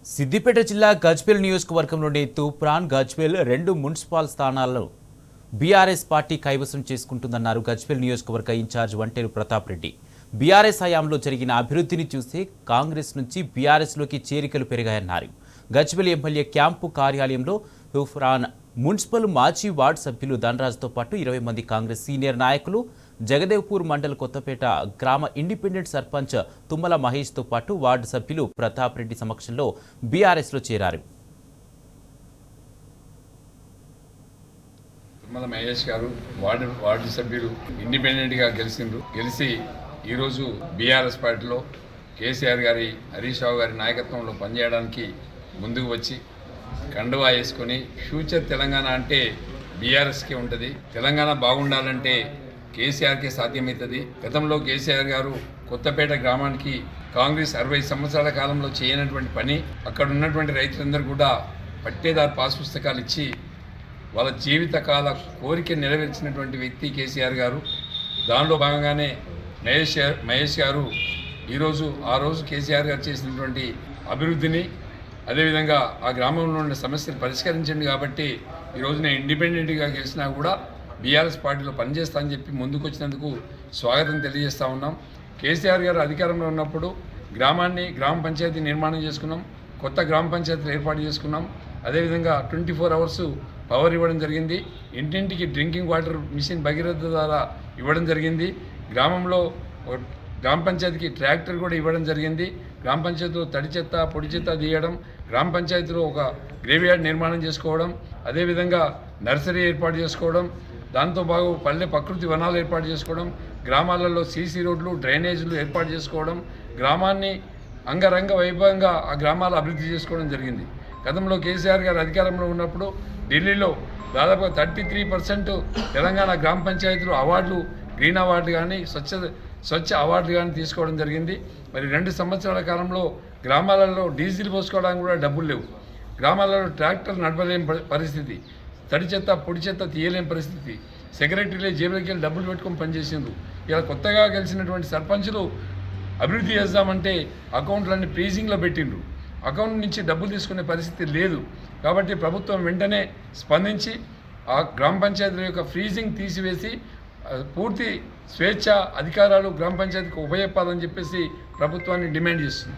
సిద్దిపేట జిల్లా గజ్వేల్ నియోజకవర్గంలోని తూప్రాన్, గజ్వేల్ రెండు మున్సిపల్ స్థానాలను బీఆర్ఎస్ పార్టీ కైవసం చేసుకుంటుందన్నారు గజ్వేల్ నియోజకవర్గ ఇన్ఛార్జ్ వంటేరు ప్రతాప్ రెడ్డి. బీఆర్ఎస్ హయాంలో జరిగిన అభివృద్ధిని చూసి కాంగ్రెస్ నుంచి బీఆర్ఎస్లోకి చేరికలు పెరిగాయన్నారు. గజ్వేల్ ఎమ్మెల్యే క్యాంపు కార్యాలయంలో తూప్రాన్ మున్సిపల్ మాజీ వార్డు సభ్యులు ధనరాజ్తో పాటు 20 మంది కాంగ్రెస్ సీనియర్ నాయకులు, జగదేవ్పూర్ మండల్ కొత్తపేట గ్రామ ఇండిపెండెంట్ సర్పంచ్ తుమ్మల మహేష్తో పాటు వార్డు సభ్యులు ప్రతాప్ రెడ్డి సమక్షంలో బీఆర్ఎస్లో చేరారు. తుమ్మల మహేష్ గారు వార్డు సభ్యులు ఇండిపెండెంట్గా గెలిచి ఈరోజు బీఆర్ఎస్ పార్టీలో కేసీఆర్ గారి, హరీష్ రావు గారి నాయకత్వంలో పనిచేయడానికి ముందుకు వచ్చి కండువా వేసుకొని ఫ్యూచర్ తెలంగాణ అంటే బీఆర్ఎస్కే ఉంటుంది, తెలంగాణ బాగుండాలంటే కేసీఆర్కే సాధ్యమవుతుంది. గతంలో కేసీఆర్ గారు కొత్తపేట గ్రామానికి కాంగ్రెస్ 60 సంవత్సరాల కాలంలో చేయనటువంటి పని, అక్కడ ఉన్నటువంటి రైతులందరూ కూడా పట్టేదారు పాస్ పుస్తకాలు ఇచ్చి వాళ్ళ జీవితకాల కోరిక నెరవేర్చినటువంటి వ్యక్తి కేసీఆర్ గారు. దానిలో భాగంగానే మహేష్ గారు ఆ రోజు కేసీఆర్ గారు చేసినటువంటి అభివృద్ధిని, అదేవిధంగా ఆ గ్రామంలో ఉన్న సమస్యలు పరిష్కరించండి కాబట్టి ఈరోజు నేను ఇండిపెండెంట్గా గెలిచినా కూడా బీఆర్ఎస్ పార్టీలో పనిచేస్తా అని చెప్పి ముందుకు వచ్చినందుకు స్వాగతం తెలియజేస్తూ ఉన్నాం. కేసీఆర్ గారు అధికారంలో ఉన్నప్పుడు గ్రామ పంచాయతీ నిర్మాణం చేసుకున్నాం, కొత్త గ్రామ పంచాయతీలు ఏర్పాటు చేసుకున్నాం. అదేవిధంగా 24 అవర్స్ పవర్ ఇవ్వడం జరిగింది. ఇంటింటికి డ్రింకింగ్ వాటర్ మిషన్ భగీరథ ద్వారా ఇవ్వడం జరిగింది. గ్రామంలో గ్రామ పంచాయతీకి ట్రాక్టర్ కూడా ఇవ్వడం జరిగింది. గ్రామ పంచాయతీలో తడి చెత్త, పొడి చెత్త తీయడం, గ్రామ పంచాయతీలో ఒక గ్రేవ్యార్డ్ నిర్మాణం చేసుకోవడం, అదేవిధంగా నర్సరీ ఏర్పాటు చేసుకోవడం, దాంతో బాగు పల్లె ప్రకృతి వనాలు ఏర్పాటు చేసుకోవడం, గ్రామాలలో సీసీ రోడ్లు, డ్రైనేజీలు ఏర్పాటు చేసుకోవడం, గ్రామాన్ని అంగరంగ వైభవంగా ఆ గ్రామాలు అభివృద్ధి చేసుకోవడం జరిగింది. గతంలో కేసీఆర్ గారు అధికారంలో ఉన్నప్పుడు ఢిల్లీలో దాదాపుగా 33% తెలంగాణ గ్రామ పంచాయతీలు అవార్డులు, గ్రీన్ అవార్డు కానీ స్వచ్ఛ అవార్డులు కానీ తీసుకోవడం జరిగింది. మరి 2 సంవత్సరాల కాలంలో గ్రామాలలో డీజిల్ పోసుకోవడానికి కూడా డబ్బులు లేవు, గ్రామాలలో ట్రాక్టర్లు నడపలేని పరిస్థితి, తడి చెత్త పొడి చెత్త తీయలేని పరిస్థితి, సెక్రటరీలే జేబులకి వెళ్ళి డబ్బులు పెట్టుకొని పనిచేసిండ్రు. ఇలా కొత్తగా గెలిచినటువంటి సర్పంచులు అభివృద్ధి చేద్దామంటే అకౌంట్లన్నీ ఫ్రీజింగ్లో పెట్టిండ్రు, అకౌంట్ నుంచి డబ్బులు తీసుకునే పరిస్థితి లేదు. కాబట్టి ప్రభుత్వం వెంటనే స్పందించి ఆ గ్రామ పంచాయతీల యొక్క ఫ్రీజింగ్ తీసివేసి పూర్తి స్వేచ్ఛ అధికారాలు గ్రామ పంచాయతీకి ఉపయోగపాలని చెప్పేసి ప్రభుత్వాన్ని డిమాండ్ చేస్తుంది.